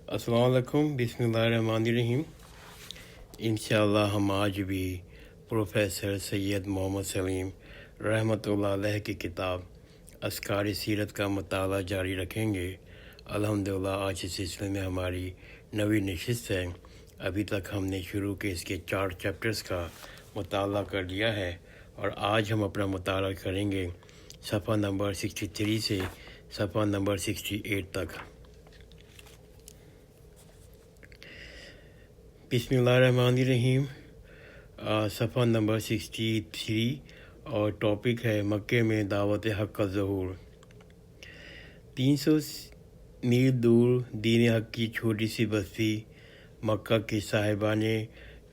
السلام علیکم، بسم اللہ الرحمن الرحیم۔ انشاءاللہ ہم آج بھی پروفیسر سید محمد سلیم رحمۃ اللہ علیہ کی کتاب اذکار سیرت کا مطالعہ جاری رکھیں گے۔ الحمدللہ آج اس سلسلے میں ہماری نویں نشست ہے۔ ابھی تک ہم نے شروع کے اس کے 4 چیپٹرز کا مطالعہ کر لیا ہے اور آج ہم اپنا مطالعہ کریں گے صفحہ نمبر 63 سے صفحہ نمبر 68 تک۔ بسم اللہ الرحمن الرحیم۔ صفحہ نمبر 63 اور ٹاپک ہے مکے میں دعوت حق کا ظہور۔ 300 میل دور دین حق کی چھوٹی سی بستی مکہ کے صاحبان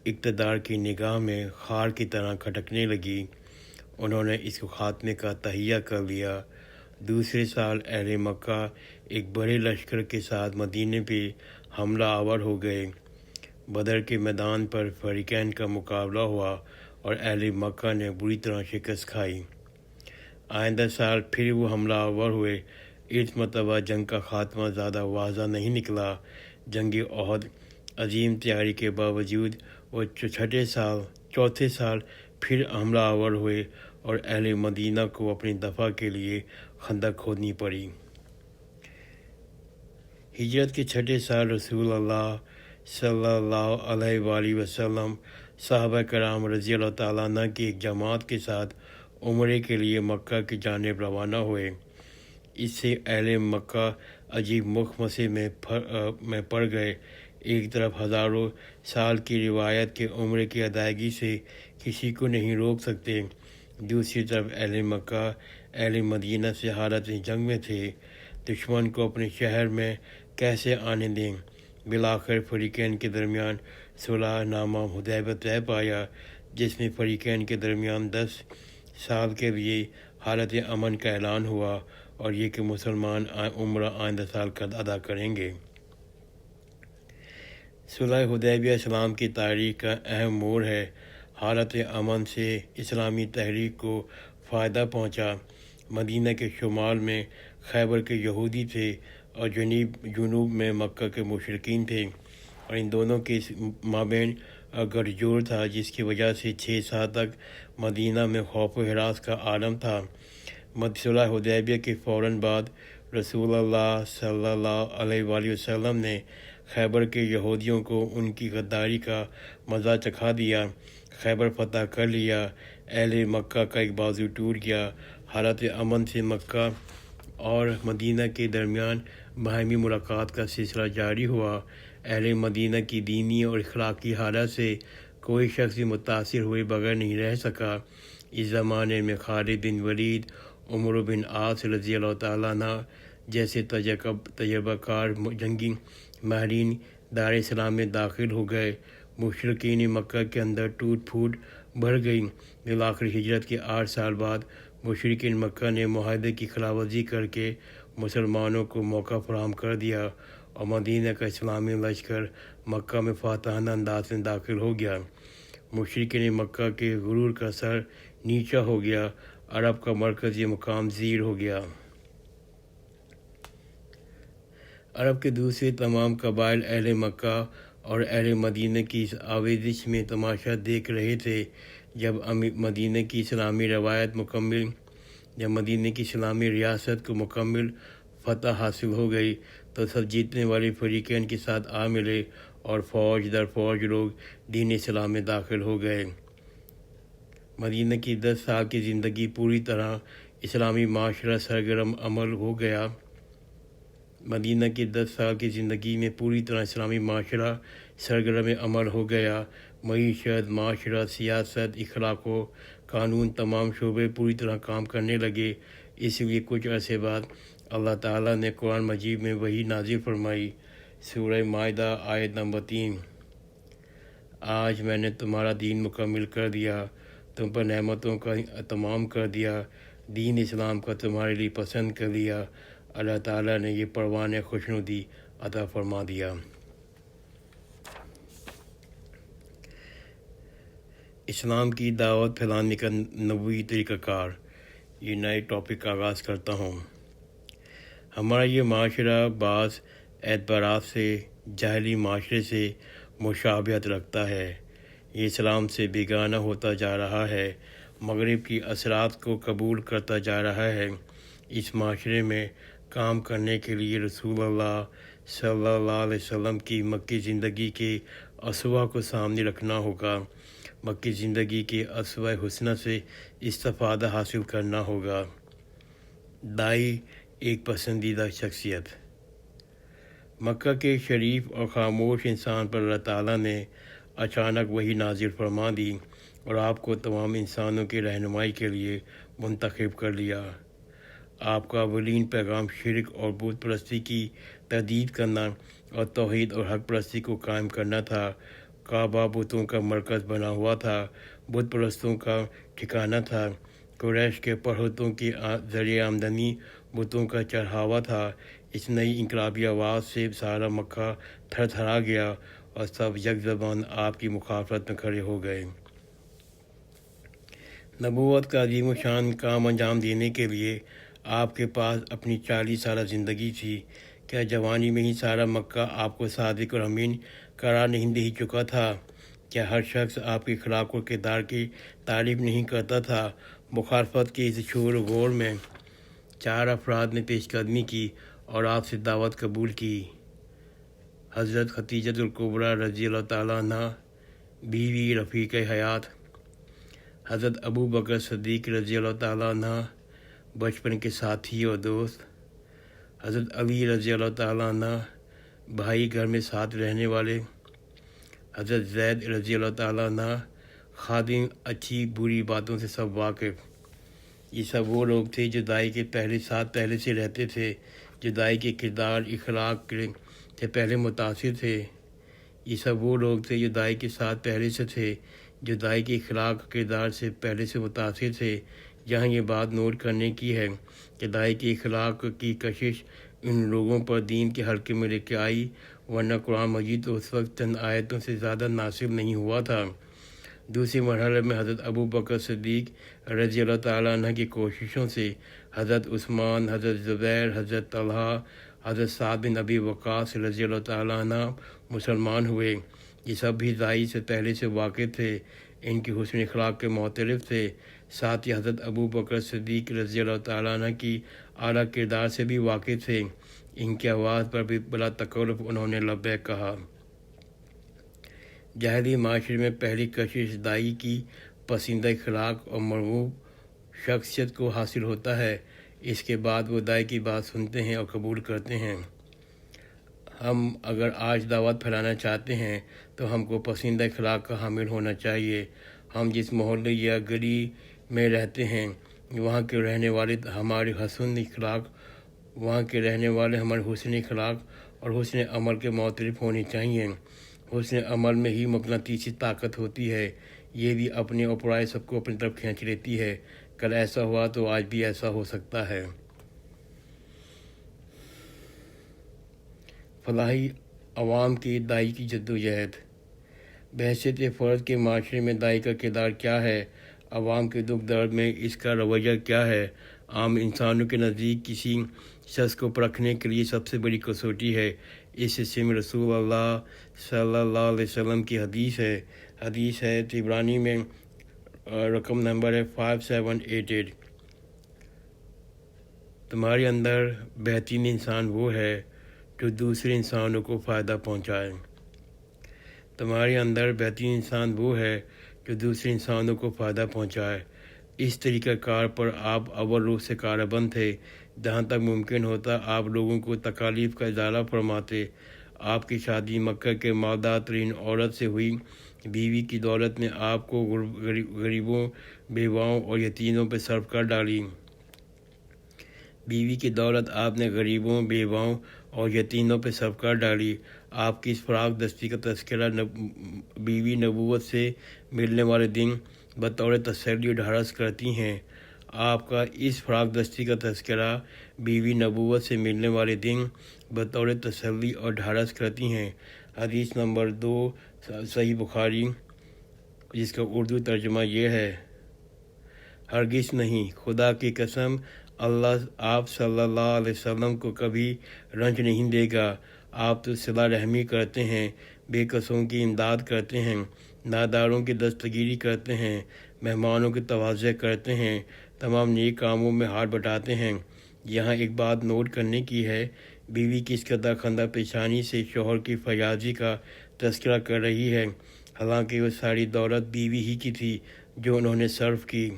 اقتدار کی نگاہ میں خار کی طرح کھٹکنے لگی۔ انہوں نے اس خاتمے کا تہیہ کر لیا۔ دوسرے سال اہل مکہ ایک بڑے لشکر کے ساتھ مدینے پہ حملہ آور ہو گئے۔ بدر کے میدان پر فریقین کا مقابلہ ہوا اور اہل مکہ نے بری طرح شکست کھائی۔ آئندہ سال پھر وہ حملہ آور ہوئے۔ اس مرتبہ جنگ کا خاتمہ زیادہ واضح نہیں نکلا۔ جنگ احد عظیم تیاری کے باوجود وہ چوتھے سال پھر حملہ آور ہوئے اور اہل مدینہ کو اپنی دفاع کے لیے خندق کھودنی پڑی۔ ہجرت کے 6 سال رسول اللہ صلی اللہ علیہ وآلہ وسلم صحابہ کرام رضی اللہ تعالیٰ عنہ کی ایک جماعت کے ساتھ عمرے کے لیے مکہ کی جانب روانہ ہوئے۔ اس سے اہل مکہ عجیب مخمصے میں پڑ گئے۔ ایک طرف ہزاروں سال کی روایت کے عمرے کی ادائیگی سے کسی کو نہیں روک سکتے، دوسری طرف اہل مکہ اہل مدینہ سے حالت جنگ میں تھے۔ دشمن کو اپنے شہر میں کیسے آنے دیں؟ بالآخر فریقین کے درمیان صلح نامہ حدیبیہ طے پایا، جس میں فریقین کے درمیان 10 سال کے لیے حالت امن کا اعلان ہوا اور یہ کہ مسلمان عمرہ آئندہ سال کا ادا کریں گے۔ صلح حدیبیہ اسلام کی تاریخ کا اہم موڑ ہے۔ حالت امن سے اسلامی تحریک کو فائدہ پہنچا۔ مدینہ کے شمال میں خیبر کے یہودی تھے اور جنوب میں مکہ کے مشرکین تھے، اور ان دونوں کے مابین گٹھ جوڑ تھا، جس کی وجہ سے 6 سال تک مدینہ میں خوف و ہراس کا عالم تھا۔ صلح حدیبیہ کے فوراً بعد رسول اللہ صلی اللہ علیہ وآلہ وسلم نے خیبر کے یہودیوں کو ان کی غداری کا مزہ چکھا دیا۔ خیبر فتح کر لیا۔ اہل مکہ کا ایک بازو ٹوٹ گیا۔ حالت امن سے مکہ اور مدینہ کے درمیان باہمی ملاقات کا سلسلہ جاری ہوا۔ اہل مدینہ کی دینی اور اخلاقی حالت سے کوئی شخص بھی متاثر ہوئے بغیر نہیں رہ سکا۔ اس زمانے میں خالد بن ولید، عمر بن عاص رضی اللہ تعالیٰ عنہ جیسے تجربہ کار جنگی ماہرین دار اسلام میں داخل ہو گئے۔ مشرکین مکہ کے اندر ٹوٹ پھوٹ بڑھ گئی۔ بالآخر ہجرت کے 8 سال بعد مشرکین مکہ نے معاہدے کی خلاف ورزی کر کے مسلمانوں کو موقع فراہم کر دیا اور مدینہ کا اسلامی لشکر مکہ میں فاتحانہ انداز میں داخل ہو گیا۔ مشرکین مکہ کے غرور کا سر نیچا ہو گیا۔ عرب کا مرکزی مقام زیر ہو گیا۔ عرب کے دوسرے تمام قبائل اہل مکہ اور اہل مدینہ کی اس آویزش میں تماشا دیکھ رہے تھے۔ جب مدینہ کی اسلامی ریاست کو مکمل فتح حاصل ہو گئی تو سب جیتنے والے فریقین کے ساتھ آ ملے اور فوج در فوج لوگ دین اسلام میں داخل ہو گئے۔ مدینہ کی 10 سال کی زندگی پوری طرح اسلامی معاشرہ سرگرم عمل ہو گیا۔ مدینہ کی 10 سال کی زندگی میں پوری طرح اسلامی معاشرہ سرگرم عمل ہو گیا۔ معیشت، معاشرت، سیاست، اخلاق و قانون تمام شعبے پوری طرح کام کرنے لگے۔ اس لیے کچھ عرصے بعد اللہ تعالیٰ نے قرآن مجید میں وحی نازل فرمائی۔ سورہ مائدہ آیت نمبر 3۔ آج میں نے تمہارا دین مکمل کر دیا، تم پر نعمتوں کا اتمام کر دیا، دین اسلام کا تمہارے لیے پسند کر لیا۔ اللہ تعالیٰ نے یہ پروان خوشنودی عطا فرما دیا۔ اسلام کی دعوت پھیلانے کا نبوی طریقہ کار، یہ نئے ٹاپک کا آغاز کرتا ہوں۔ ہمارا یہ معاشرہ بعض اعتبارات سے جاہلی معاشرے سے مشابہت رکھتا ہے۔ یہ اسلام سے بیگانہ ہوتا جا رہا ہے، مغرب کی اثرات کو قبول کرتا جا رہا ہے۔ اس معاشرے میں کام کرنے کے لیے رسول اللہ صلی اللہ علیہ وسلم کی مکی زندگی کے اسوہ کو سامنے رکھنا ہوگا۔ مکی زندگی کے اسوہ حسنہ سے استفادہ حاصل کرنا ہوگا۔ دائی ایک پسندیدہ شخصیت۔ مکہ کے شریف اور خاموش انسان پر اللہ تعالیٰ نے اچانک وحی نازل فرما دی اور آپ کو تمام انسانوں کی رہنمائی کے لیے منتخب کر لیا۔ آپ کا اولین پیغام شرک اور بت پرستی کی تردید کرنا اور توحید اور حق پرستی کو قائم کرنا تھا۔ کعبہ بتوں کا مرکز بنا ہوا تھا، بت پرستوں کا ٹھکانہ تھا۔ قریش کے پڑھوتوں کی ذریعہ آمدنی بتوں کا چڑھاوا تھا۔ اس نئی انقلابی آواز سے سارا مکہ تھر تھرا گیا اور سب یک زبان آپ کی مخالفت میں کھڑے ہو گئے۔ نبوت کا عظیم و شان کام انجام دینے کے لیے آپ کے پاس اپنی 40 سالہ زندگی تھی۔ کیا جوانی میں ہی سارا مکہ آپ کو صادق اور امین قرار نہیں دے چکا تھا؟ کیا ہر شخص آپ کے اخلاق اور کردار کی تعریف نہیں کرتا تھا؟ مخالفت کے اس شور و غور میں 4 افراد نے پیش قدمی کی اور آپ سے دعوت قبول کی۔ حضرت خدیجہ الکبریٰ رضی اللہ تعالیٰ عنہ، بیوی رفیق حیات۔ حضرت ابو بکر صدیق رضی اللہ تعالیٰ عنہ، بچپن کے ساتھی اور دوست۔ حضرت علی رضی اللہ تعالیٰ عنہ، بھائی گھر میں ساتھ رہنے والے۔ حضرت زید رضی اللہ تعالیٰ عنہ، خادم، اچھی بری باتوں سے سب واقف۔ یہ سب وہ لوگ تھے جو دائی کے ساتھ پہلے سے رہتے تھے، جو دائی کے کردار اخلاق سے پہلے متاثر تھے۔ یہ سب وہ لوگ تھے جو دائی کے ساتھ پہلے سے تھے، جو دائی کے اخلاق کردار سے پہلے سے متاثر تھے۔ یہاں یہ بات نوٹ کرنے کی ہے کہ دائی کے اخلاق کی کشش ان لوگوں پر دین کے حلقے میں لے کے آئی، ورنہ قرآن مجید تو اس وقت چند آیتوں سے زیادہ ناصب نہیں ہوا تھا۔ دوسرے مرحلے میں حضرت ابو بکر صدیق رضی اللہ تعالیٰ عنہ کی کوششوں سے حضرت عثمان، حضرت زبیر، حضرت طلحہ، حضرت سعد بن ابی وقاص رضی اللہ تعالیٰ عنہ مسلمان ہوئے۔ یہ سب بھی دائی سے پہلے سے واقف تھے، ان کی حسن اخلاق کے معترف تھے۔ ساتھ ہی حضرت ابو بکر صدیق رضی اللہ تعالیٰ عنہ کی اعلیٰ کردار سے بھی واقف تھے۔ ان کی آواز پر بھی بلا تکلف انہوں نے لبیک کہا۔ جاہلی معاشرے میں پہلی کشش دائی کی پسندیدہ اخلاق اور مرغوب شخصیت کو حاصل ہوتا ہے۔ اس کے بعد وہ دائی کی بات سنتے ہیں اور قبول کرتے ہیں۔ ہم اگر آج دعوت پھیلانا چاہتے ہیں تو ہم کو پسندیدہ اخلاق کا حامل ہونا چاہیے۔ ہم جس محلے یا گلی میں رہتے ہیں، وہاں کے رہنے والے ہمارے حسن اخلاق اور حسن عمل کے معترف ہونے چاہیے۔ حسن عمل میں ہی مقناطیسی طاقت ہوتی ہے، یہ بھی اپنے اور پرائے سب کو اپنی طرف کھینچ لیتی ہے۔ کل ایسا ہوا تو آج بھی ایسا ہو سکتا ہے۔ فلاحی عوام کی دائی کی جدوجہد۔ بحیثیت فرد کے معاشرے میں دائی کا کردار کیا ہے؟ عوام کے دکھ درد میں اس کا رویہ کیا ہے؟ عام انسانوں کے نزدیک کسی شخص کو پرکھنے کے لیے سب سے بڑی کسوٹی ہے۔ اس حصے میں رسول اللہ صلی اللہ علیہ وسلم کی حدیث ہے طبرانی میں، رقم نمبر ہے 5788۔ تمہارے اندر بہترین انسان وہ ہے جو دوسرے انسانوں کو فائدہ پہنچائے۔ تمہارے اندر بہترین انسان وہ ہے جو دوسرے انسانوں کو فائدہ پہنچائے۔ اس طریقہ کار پر آپ اول روح سے کاربند تھے۔ جہاں تک ممکن ہوتا آپ لوگوں کو تکالیف کا ازالہ فرماتے۔ آپ کی شادی مکہ کے مالدار ترین عورت سے ہوئی۔ بیوی کی دولت نے آپ کو غریبوں، بیواؤں اور یتیموں پہ صرف کر ڈالی۔ بیوی کی دولت آپ نے غریبوں، بیواؤں اور یتیموں پہ صرف کر ڈالی۔ آپ کی اس فراغ دستی کا تذکرہ بیوی نبوت سے ملنے والے دن بطور تسلی و ڈھارس کرتی ہیں۔ آپ کا اس فراغ دستی کا تذکرہ بیوی نبوت سے ملنے والے دن بطور تسلی اور ڈھارس کرتی ہیں۔ حدیث نمبر 2 صحیح بخاری، جس کا اردو ترجمہ یہ ہے: ہرگز نہیں، خدا کی قسم، اللہ آپ صلی اللہ علیہ وسلم کو کبھی رنج نہیں دے گا۔ آپ تو صلہ رحمی کرتے ہیں، بے کسوں کی امداد کرتے ہیں، ناداروں کی دستگیری کرتے ہیں، مہمانوں کی تواضع کرتے ہیں، تمام نیک کاموں میں ہاتھ بٹاتے ہیں۔ یہاں ایک بات نوٹ کرنے کی ہے، بیوی کس قدر خندہ پیشانی سے شوہر کی فیاضی کا تذکرہ کر رہی ہے، حالانکہ وہ ساری دولت بیوی ہی کی تھی جو انہوں نے صرف کی۔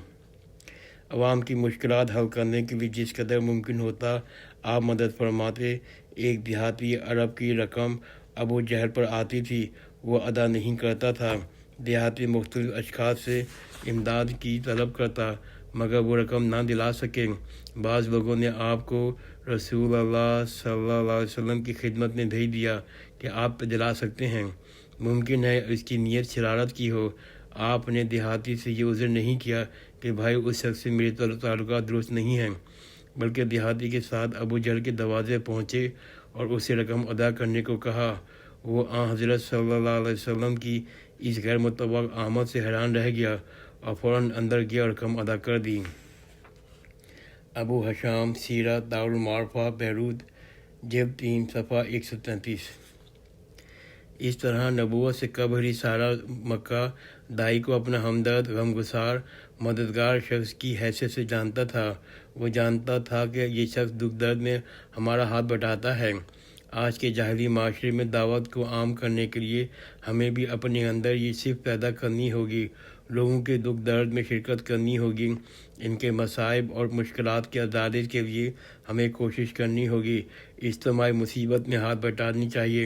عوام کی مشکلات حل کرنے کے لیے جس قدر ممکن ہوتا آپ مدد فرماتے۔ ایک دیہاتی عرب کی رقم ابو جہل پر آتی تھی، وہ ادا نہیں کرتا تھا۔ دیہاتی مختلف اشخاص سے امداد کی طلب کرتا، مگر وہ رقم نہ دلا سکے۔ بعض لوگوں نے آپ کو رسول اللہ صلی اللہ علیہ وسلم کی خدمت میں بھیج دیا کہ آپ دلا سکتے ہیں۔ ممکن ہے اس کی نیت شرارت کی ہو۔ آپ نے دیہاتی سے یہ عذر نہیں کیا کہ بھائی اس شخص سے میرے تعلقات درست نہیں ہیں، بلکہ دیہاتی کے ساتھ ابو جہل کے دروازے پہنچے اور اس سے رقم ادا کرنے کو کہا۔ وہ حضرت صلی اللہ علیہ وسلم کی اس غیر متوقع آمد سے حیران رہ گیا اور فوراً اندر گیا اور رقم ادا کر دی۔ ابو حشام سیرت دارالمعارفہ بیروت، جلد 3 صفحہ 133۔ اس طرح نبوت سے قبل ہی سارا مکہ دائی کو اپنا ہمدرد، غمگسار، مددگار شخص کی حیثیت سے جانتا تھا۔ وہ جانتا تھا کہ یہ شخص دکھ درد میں ہمارا ہاتھ بٹاتا ہے۔ آج کے جاہلی معاشرے میں دعوت کو عام کرنے کے لیے ہمیں بھی اپنے اندر یہ صفت پیدا کرنی ہوگی، لوگوں کے دکھ درد میں شرکت کرنی ہوگی، ان کے مصائب اور مشکلات کے ازالے کے لیے ہمیں کوشش کرنی ہوگی، اجتماعی مصیبت میں ہاتھ بٹانی چاہیے،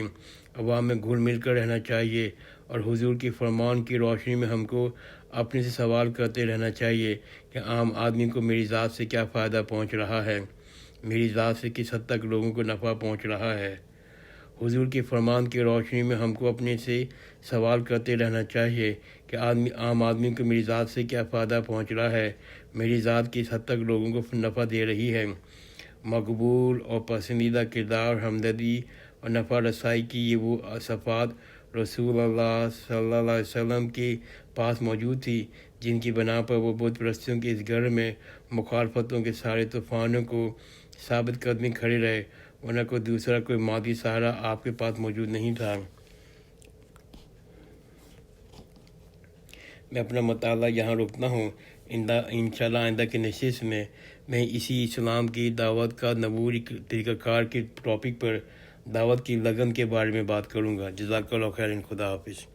عوام میں گھل مل کر رہنا چاہیے، اور حضور کی فرمان کی روشنی میں ہم کو اپنے سے سوال کرتے رہنا چاہیے کہ عام آدمی کو میری ذات سے کیا فائدہ پہنچ رہا ہے، میری ذات سے کس حد تک لوگوں کو نفع پہنچ رہا ہے۔ حضور کی فرمان کی روشنی میں ہم کو اپنے سے سوال کرتے رہنا چاہیے کہ عام آدمی کو میری ذات سے کیا فائدہ پہنچ رہا ہے، میری ذات کس حد تک لوگوں کو نفع دے رہی ہے۔ مقبول اور پسندیدہ کردار، ہمدردی اور نفع رسائی کی یہ وہ صفات رسول اللہ صلی اللہ علیہ وسلم کے پاس موجود تھی جن کی بنا پر وہ بت پرستیوں کے اس گھر میں مخالفتوں کے سارے طوفانوں کو ثابت قدمی کھڑے رہے، ورنہ کوئی مادی سہارا آپ کے پاس موجود نہیں تھا۔ میں اپنا مطالعہ یہاں روکتا ہوں۔ انشاءاللہ آئندہ کی نشست میں اسی اسلام کی دعوت کا نبوی طریقہ کار کے ٹاپک پر دعوت کی لگن کے بارے میں بات کروں گا۔ جزاک اللہ خیر، خدا حافظ۔